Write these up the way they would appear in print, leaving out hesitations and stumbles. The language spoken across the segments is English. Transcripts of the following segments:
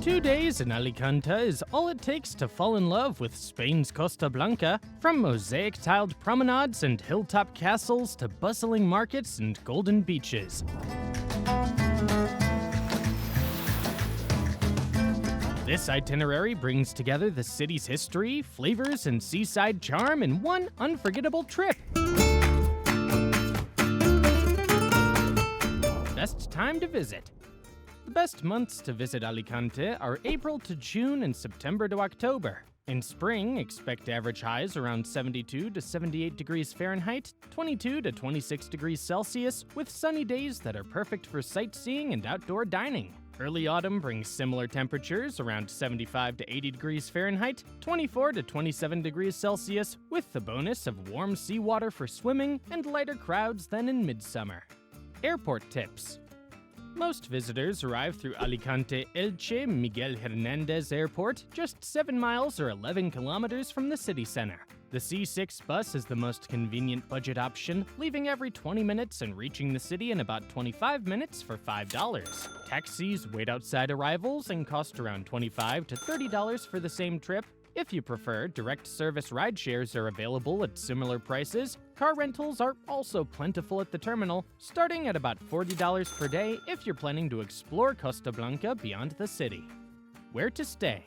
2 days in Alicante is all it takes to fall in love with Spain's Costa Blanca, from mosaic-tiled promenades and hilltop castles to bustling markets and golden beaches. This itinerary brings together the city's history, flavors, and seaside charm in one unforgettable trip. Best time to visit. The best months to visit Alicante are April to June and September to October. In spring, expect average highs around 72 to 78 degrees Fahrenheit, 22 to 26 degrees Celsius, with sunny days that are perfect for sightseeing and outdoor dining. Early autumn brings similar temperatures around 75 to 80 degrees Fahrenheit, 24 to 27 degrees Celsius, with the bonus of warm seawater for swimming and lighter crowds than in midsummer. Airport tips. Most visitors arrive through Alicante Elche Miguel Hernandez Airport, just 7 miles or 11 kilometers from the city center. The C6 bus is the most convenient budget option, leaving every 20 minutes and reaching the city in about 25 minutes for $5. Taxis wait outside arrivals and cost around $25 to $30 for the same trip. If you prefer, direct service rideshares are available at similar prices. Car rentals are also plentiful at the terminal, starting at about $40 per day if you're planning to explore Costa Blanca beyond the city. Where to stay?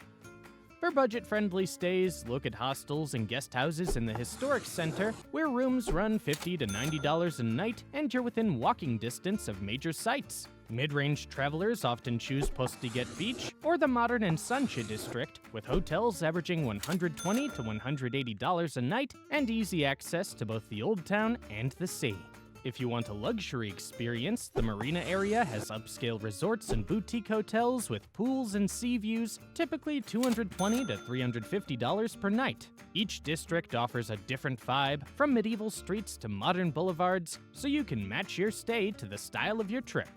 For budget-friendly stays, look at hostels and guest houses in the historic center, where rooms run $50 to $90 a night and you're within walking distance of major sites. Mid-range travelers often choose Postiguet Beach or the modern Ensanche district, with hotels averaging $120 to $180 a night and easy access to both the Old Town and the sea. If you want a luxury experience, the marina area has upscale resorts and boutique hotels with pools and sea views, typically $220 to $350 per night. Each district offers a different vibe, from medieval streets to modern boulevards, so you can match your stay to the style of your trip.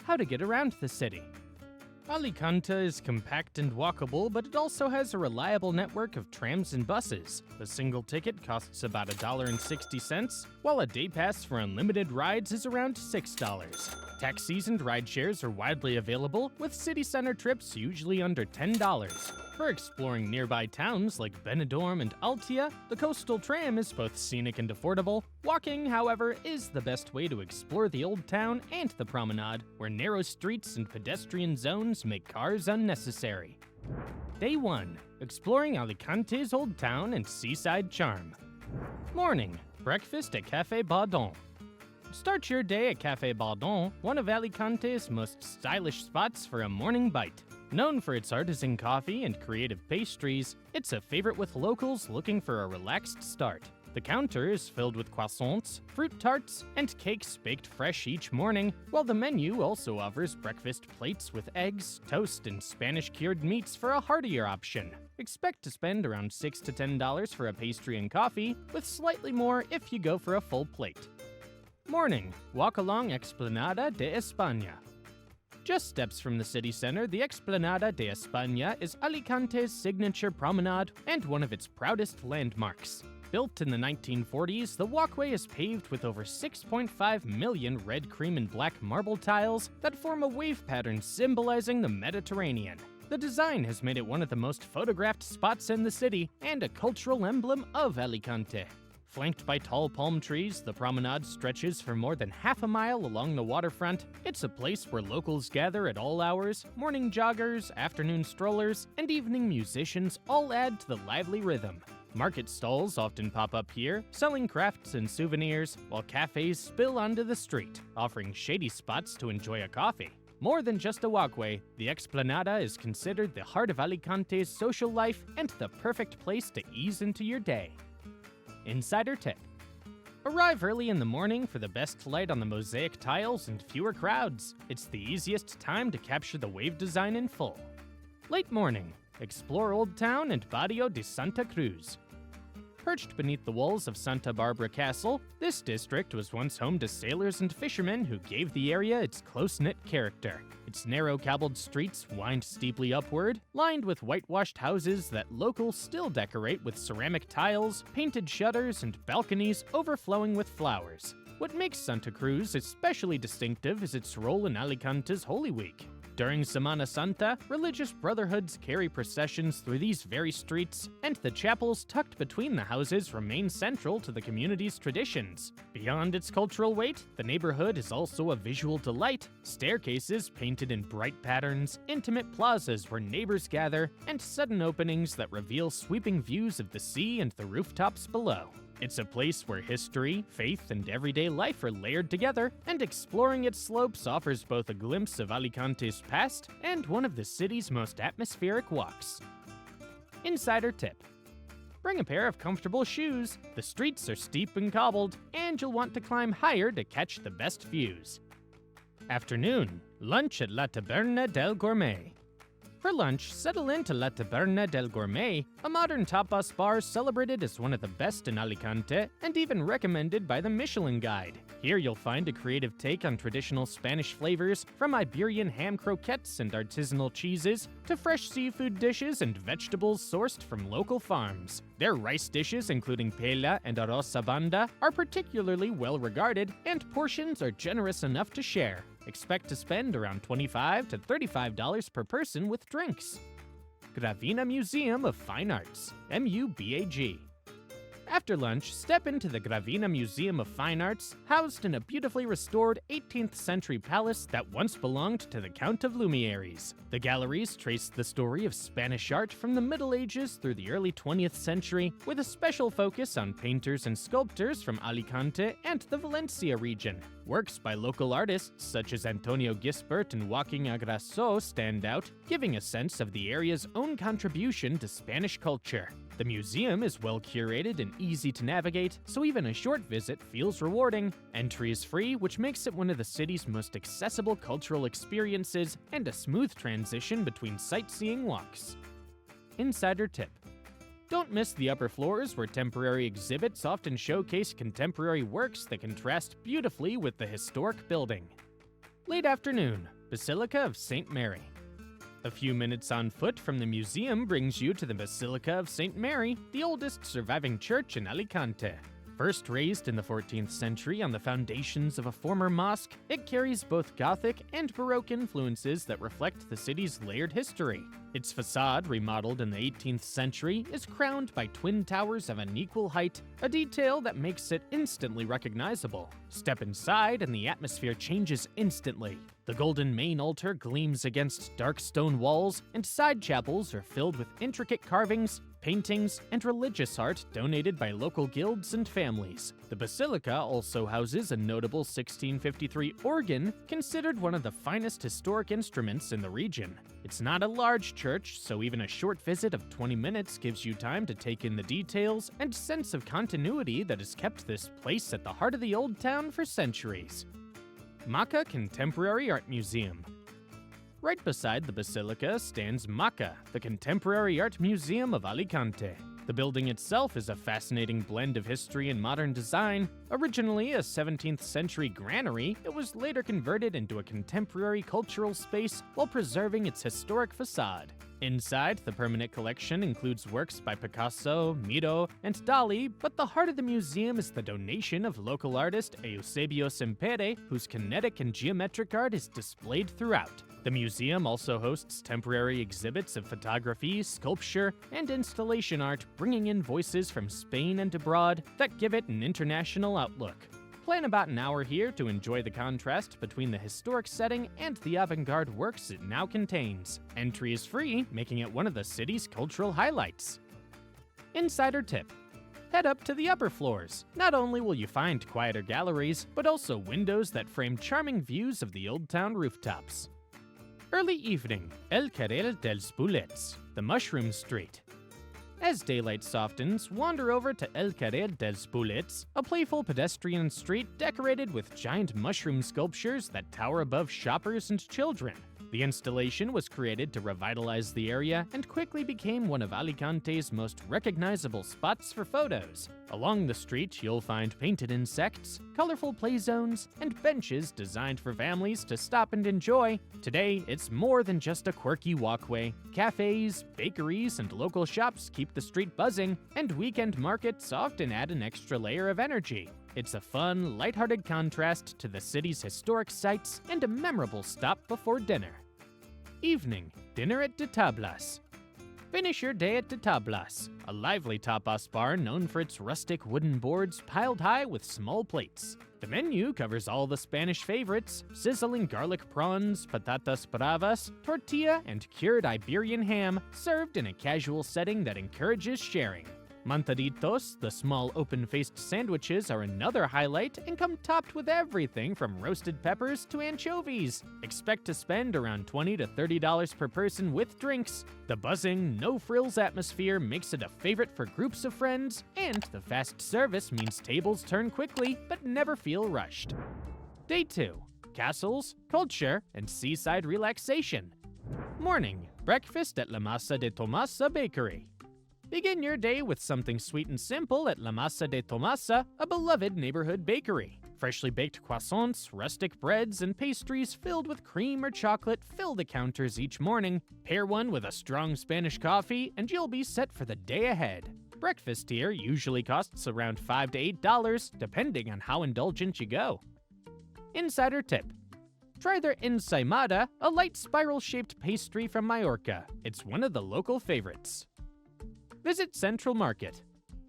How to get around the city. Alicante is compact and walkable, but it also has a reliable network of trams and buses. A single ticket costs about $1.60, while a day pass for unlimited rides is around $6. Taxis and rideshares are widely available, with city center trips usually under $10. For exploring nearby towns like Benidorm and Altia, the coastal tram is both scenic and affordable. Walking, however, is the best way to explore the Old Town and the promenade, where narrow streets and pedestrian zones make cars unnecessary. Day 1. Exploring Alicante's Old Town and seaside charm. Morning. Breakfast at Café Bardon. Start your day at Café Bardon, one of Alicante's most stylish spots for a morning bite. Known for its artisan coffee and creative pastries, it's a favorite with locals looking for a relaxed start. The counter is filled with croissants, fruit tarts, and cakes baked fresh each morning, while the menu also offers breakfast plates with eggs, toast, and Spanish-cured meats for a heartier option. Expect to spend around $6 to $10 for a pastry and coffee, with slightly more if you go for a full plate. Morning. Walk along Explanada de España. Just steps from the city center, the Explanada de España is Alicante's signature promenade and one of its proudest landmarks. Built in the 1940s, the walkway is paved with over 6.5 million red, cream, and black marble tiles that form a wave pattern symbolizing the Mediterranean. The design has made it one of the most photographed spots in the city and a cultural emblem of Alicante. Flanked by tall palm trees, the promenade stretches for more than half a mile along the waterfront. It's a place where locals gather at all hours. Morning joggers, afternoon strollers, and evening musicians all add to the lively rhythm. Market stalls often pop up here, selling crafts and souvenirs, while cafes spill onto the street, offering shady spots to enjoy a coffee. More than just a walkway, the Explanada is considered the heart of Alicante's social life and the perfect place to ease into your day. Insider tip. Arrive early in the morning for the best light on the mosaic tiles and fewer crowds. It's the easiest time to capture the wave design in full. Late morning. Explore Old Town and Barrio de Santa Cruz. Perched beneath the walls of Santa Barbara Castle, this district was once home to sailors and fishermen who gave the area its close-knit character. Its narrow cobbled streets wind steeply upward, lined with whitewashed houses that locals still decorate with ceramic tiles, painted shutters, and balconies overflowing with flowers. What makes Santa Cruz especially distinctive is its role in Alicante's Holy Week. During Semana Santa, religious brotherhoods carry processions through these very streets, and the chapels tucked between the houses remain central to the community's traditions. Beyond its cultural weight, the neighborhood is also a visual delight: staircases painted in bright patterns, intimate plazas where neighbors gather, and sudden openings that reveal sweeping views of the sea and the rooftops below. It's a place where history, faith, and everyday life are layered together, and exploring its slopes offers both a glimpse of Alicante's past and one of the city's most atmospheric walks. Insider tip: bring a pair of comfortable shoes. The streets are steep and cobbled, and you'll want to climb higher to catch the best views. Afternoon, lunch at La Taberna del Gourmet. For lunch, settle into La Taberna del Gourmet, a modern tapas bar celebrated as one of the best in Alicante and even recommended by the Michelin Guide. Here you'll find a creative take on traditional Spanish flavors, from Iberian ham croquettes and artisanal cheeses to fresh seafood dishes and vegetables sourced from local farms. Their rice dishes, including paella and arroz sabanda, are particularly well regarded, and portions are generous enough to share. Expect to spend around $25 to $35 per person with drinks. Gravina Museum of Fine Arts, MUBAG. After lunch, step into the Gravina Museum of Fine Arts, housed in a beautifully restored 18th century palace that once belonged to the Count of Lumieres. The galleries trace the story of Spanish art from the Middle Ages through the early 20th century, with a special focus on painters and sculptors from Alicante and the Valencia region. Works by local artists such as Antonio Gispert and Joaquin Agrasso stand out, giving a sense of the area's own contribution to Spanish culture. The museum is well curated and easy to navigate, so even a short visit feels rewarding. Entry is free, which makes it one of the city's most accessible cultural experiences and a smooth transition between sightseeing walks. Insider tip: don't miss the upper floors, where temporary exhibits often showcase contemporary works that contrast beautifully with the historic building. Late afternoon, Basilica of St. Mary. A few minutes on foot from the museum brings you to the Basilica of St. Mary, the oldest surviving church in Alicante. First raised in the 14th century on the foundations of a former mosque, it carries both Gothic and Baroque influences that reflect the city's layered history. Its facade, remodeled in the 18th century, is crowned by twin towers of unequal height, a detail that makes it instantly recognizable. Step inside and the atmosphere changes instantly. The golden main altar gleams against dark stone walls, and side chapels are filled with intricate carvings, paintings, and religious art donated by local guilds and families. The basilica also houses a notable 1653 organ, considered one of the finest historic instruments in the region. It's not a large church, so even a short visit of 20 minutes gives you time to take in the details and sense of continuity that has kept this place at the heart of the old town for centuries. Maca Contemporary Art Museum. Right beside the basilica stands Maca, the Contemporary Art Museum of Alicante. The building itself is a fascinating blend of history and modern design. Originally a 17th century granary, it was later converted into a contemporary cultural space while preserving its historic facade. Inside, the permanent collection includes works by Picasso, Miro, and Dali, but the heart of the museum is the donation of local artist Eusebio Sempere, whose kinetic and geometric art is displayed throughout. The museum also hosts temporary exhibits of photography, sculpture, and installation art, bringing in voices from Spain and abroad that give it an international outlook. Plan about an hour here to enjoy the contrast between the historic setting and the avant-garde works it now contains. Entry is free, making it one of the city's cultural highlights. Insider tip: head up to the upper floors. Not only will you find quieter galleries, but also windows that frame charming views of the Old Town rooftops. Early evening, El Carril dels Bullets, the Mushroom Street. As daylight softens, wander over to El Carril dels Bullets, a playful pedestrian street decorated with giant mushroom sculptures that tower above shoppers and children. The installation was created to revitalize the area and quickly became one of Alicante's most recognizable spots for photos. Along the street, you'll find painted insects, colorful play zones, and benches designed for families to stop and enjoy. Today, it's more than just a quirky walkway. Cafes, bakeries, and local shops keep the street buzzing, and weekend markets often add an extra layer of energy. It's a fun, lighthearted contrast to the city's historic sights and a memorable stop before dinner. Evening, dinner at De Tablas. Finish your day at De Tablas, a lively tapas bar known for its rustic wooden boards piled high with small plates. The menu covers all the Spanish favorites: sizzling garlic prawns, patatas bravas, tortilla, and cured Iberian ham, served in a casual setting that encourages sharing. Montaditos, the small open-faced sandwiches, are another highlight and come topped with everything from roasted peppers to anchovies. Expect to spend around $20 to $30 per person with drinks. The buzzing, no-frills atmosphere makes it a favorite for groups of friends, and the fast service means tables turn quickly but never feel rushed. Day 2. Castles, culture, and seaside relaxation. Morning, breakfast at La Masa de Tomasa Bakery. Begin your day with something sweet and simple at La Masa de Tomasa, a beloved neighborhood bakery. Freshly baked croissants, rustic breads, and pastries filled with cream or chocolate fill the counters each morning. Pair one with a strong Spanish coffee, and you'll be set for the day ahead. Breakfast here usually costs around $5 to $8, depending on how indulgent you go. Insider tip: try their ensaimada, a light spiral-shaped pastry from Majorca. It's one of the local favorites. Visit Central Market.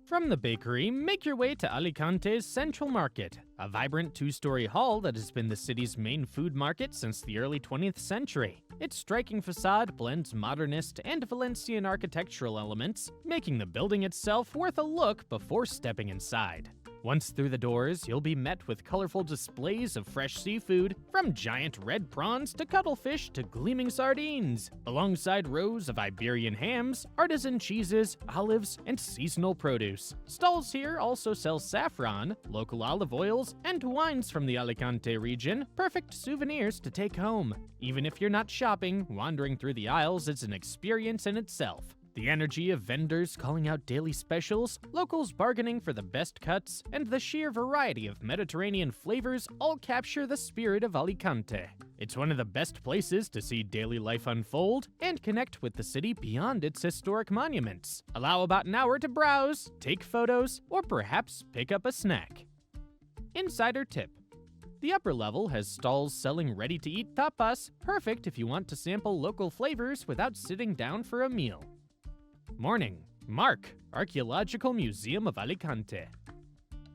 From the bakery, make your way to Alicante's Central Market, a vibrant two-story hall that has been the city's main food market since the early 20th century. Its striking facade blends modernist and Valencian architectural elements, making the building itself worth a look before stepping inside. Once through the doors, you'll be met with colorful displays of fresh seafood, from giant red prawns to cuttlefish to gleaming sardines, alongside rows of Iberian hams, artisan cheeses, olives, and seasonal produce. Stalls here also sell saffron, local olive oils, and wines from the Alicante region, perfect souvenirs to take home. Even if you're not shopping, wandering through the aisles is an experience in itself. The energy of vendors calling out daily specials, locals bargaining for the best cuts, and the sheer variety of Mediterranean flavors all capture the spirit of Alicante. It's one of the best places to see daily life unfold and connect with the city beyond its historic monuments. Allow about an hour to browse, take photos, or perhaps pick up a snack. Insider tip: the upper level has stalls selling ready-to-eat tapas, perfect if you want to sample local flavors without sitting down for a meal. Morning, Marc, Archaeological Museum of Alicante.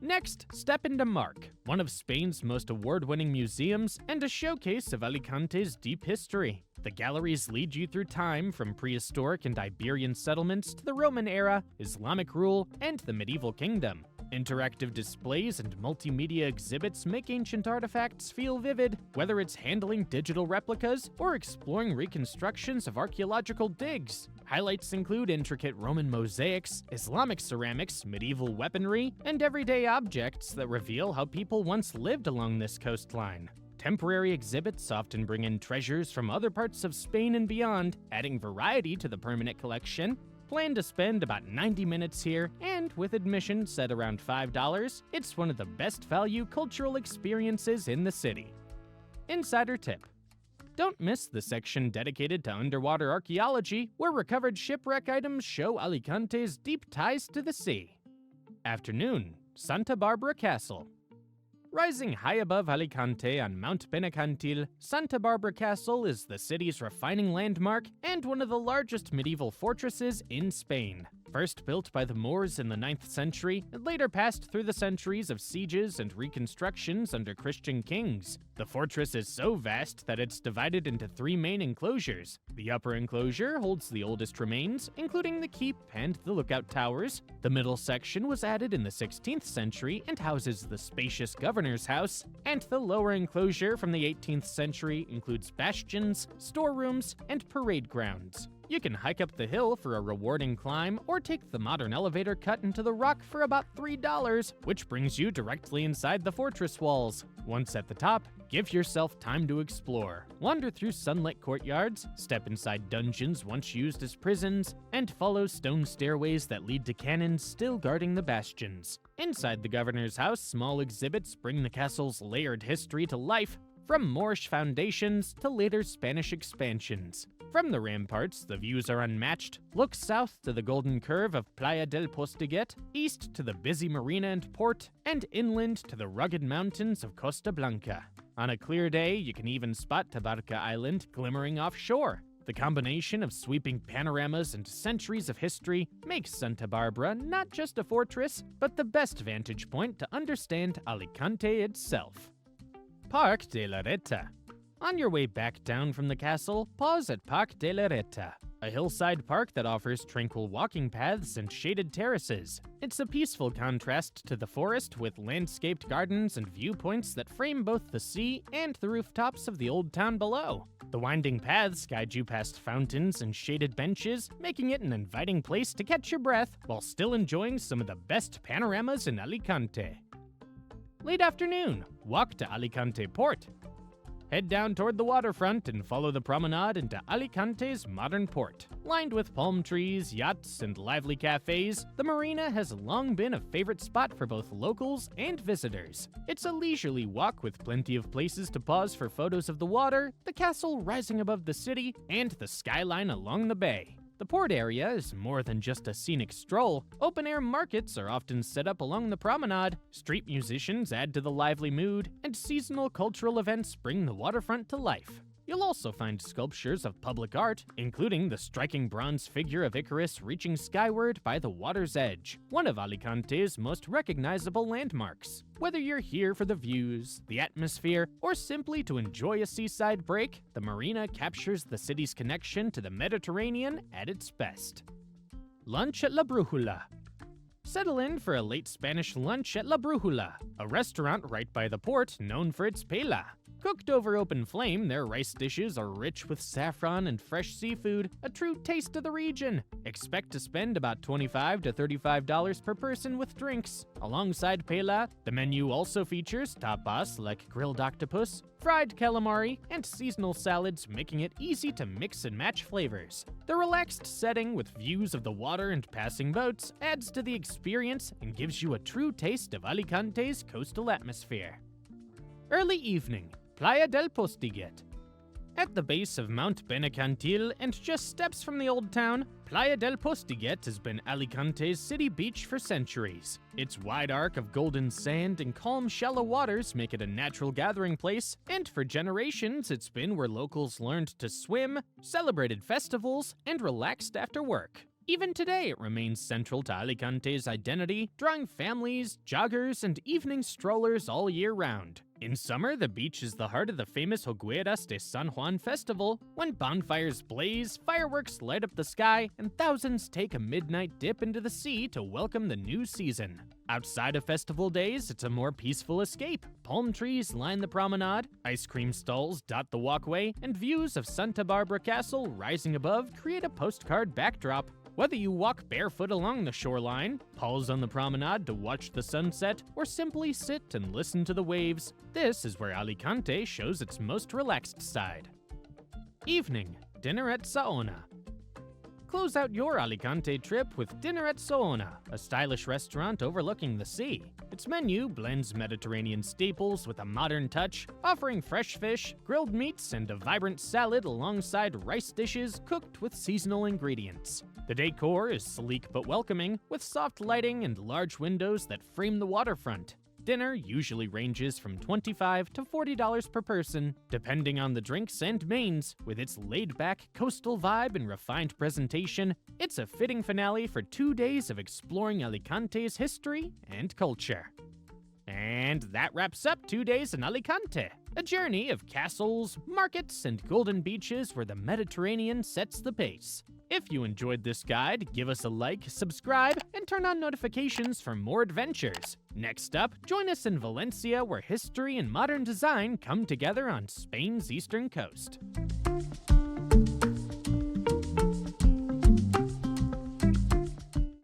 Next, step into Marc, one of Spain's most award-winning museums and a showcase of Alicante's deep history. The galleries lead you through time from prehistoric and Iberian settlements to the Roman era, Islamic rule, and the medieval kingdom. Interactive displays and multimedia exhibits make ancient artifacts feel vivid, whether it's handling digital replicas or exploring reconstructions of archaeological digs. Highlights include intricate Roman mosaics, Islamic ceramics, medieval weaponry, and everyday objects that reveal how people once lived along this coastline. Temporary exhibits often bring in treasures from other parts of Spain and beyond, adding variety to the permanent collection. Plan to spend about 90 minutes here, and with admission set around $5, it's one of the best value cultural experiences in the city. Insider tip: don't miss the section dedicated to underwater archaeology, where recovered shipwreck items show Alicante's deep ties to the sea. Afternoon, Santa Barbara Castle. Rising high above Alicante on Mount Benacantil, Santa Barbara Castle is the city's refining landmark and one of the largest medieval fortresses in Spain. First built by the Moors in the 9th century, it later passed through the centuries of sieges and reconstructions under Christian kings. The fortress is so vast that it's divided into 3 main enclosures. The upper enclosure holds the oldest remains, including the keep and the lookout towers. The middle section was added in the 16th century and houses the spacious governor's house, and the lower enclosure from the 18th century includes bastions, storerooms, and parade grounds. You can hike up the hill for a rewarding climb, or take the modern elevator cut into the rock for about $3, which brings you directly inside the fortress walls. Once at the top, give yourself time to explore. Wander through sunlit courtyards, step inside dungeons once used as prisons, and follow stone stairways that lead to cannons still guarding the bastions. Inside the governor's house, small exhibits bring the castle's layered history to life, from Moorish foundations to later Spanish expansions. From the ramparts, the views are unmatched. Look south to the golden curve of Playa del Postiguet, east to the busy marina and port, and inland to the rugged mountains of Costa Blanca. On a clear day, you can even spot Tabarca Island glimmering offshore. The combination of sweeping panoramas and centuries of history makes Santa Barbara not just a fortress, but the best vantage point to understand Alicante itself. Parc de la Reta. On your way back down from the castle, pause at Parc de la Reta, a hillside park that offers tranquil walking paths and shaded terraces. It's a peaceful contrast to the forest with landscaped gardens and viewpoints that frame both the sea and the rooftops of the old town below. The winding paths guide you past fountains and shaded benches, making it an inviting place to catch your breath while still enjoying some of the best panoramas in Alicante. Late afternoon, walk to Alicante Port. Head down toward the waterfront and follow the promenade into Alicante's modern port. Lined with palm trees, yachts, and lively cafes, the marina has long been a favorite spot for both locals and visitors. It's a leisurely walk with plenty of places to pause for photos of the water, the castle rising above the city, and the skyline along the bay. The port area is more than just a scenic stroll. Open-air markets are often set up along the promenade, street musicians add to the lively mood, and seasonal cultural events bring the waterfront to life. You'll also find sculptures of public art, including the striking bronze figure of Icarus reaching skyward by the water's edge, one of Alicante's most recognizable landmarks. Whether you're here for the views, the atmosphere, or simply to enjoy a seaside break, the marina captures the city's connection to the Mediterranean at its best. Lunch at La Brújula. Settle in for a late Spanish lunch at La Brújula, a restaurant right by the port known for its paella. Cooked over open flame, their rice dishes are rich with saffron and fresh seafood, a true taste of the region. Expect to spend about $25 to $35 per person with drinks. Alongside paella, the menu also features tapas like grilled octopus, fried calamari, and seasonal salads, making it easy to mix and match flavors. The relaxed setting with views of the water and passing boats adds to the experience and gives you a true taste of Alicante's coastal atmosphere. Early evening. Playa del Postiguet. At the base of Mount Benacantil and just steps from the old town, Playa del Postiguet has been Alicante's city beach for centuries. Its wide arc of golden sand and calm shallow waters make it a natural gathering place, and for generations it's been where locals learned to swim, celebrated festivals, and relaxed after work. Even today, it remains central to Alicante's identity, drawing families, joggers, and evening strollers all year round. In summer, the beach is the heart of the famous Hogueras de San Juan festival, when bonfires blaze, fireworks light up the sky, and thousands take a midnight dip into the sea to welcome the new season. Outside of festival days, it's a more peaceful escape. Palm trees line the promenade, ice cream stalls dot the walkway, and views of Santa Barbara Castle rising above create a postcard backdrop. Whether you walk barefoot along the shoreline, pause on the promenade to watch the sunset, or simply sit and listen to the waves, this is where Alicante shows its most relaxed side. Evening, dinner at Saona. Close out your Alicante trip with dinner at Saona, a stylish restaurant overlooking the sea. Its menu blends Mediterranean staples with a modern touch, offering fresh fish, grilled meats, and a vibrant salad alongside rice dishes cooked with seasonal ingredients. The decor is sleek but welcoming, with soft lighting and large windows that frame the waterfront. Dinner usually ranges from $25 to $40 per person, depending on the drinks and mains. With its laid-back coastal vibe and refined presentation, it's a fitting finale for 2 days of exploring Alicante's history and culture. And that wraps up 2 days in Alicante, a journey of castles, markets, and golden beaches where the Mediterranean sets the pace. If you enjoyed this guide, give us a like, subscribe, and turn on notifications for more adventures. Next up, join us in Valencia, where history and modern design come together on Spain's eastern coast.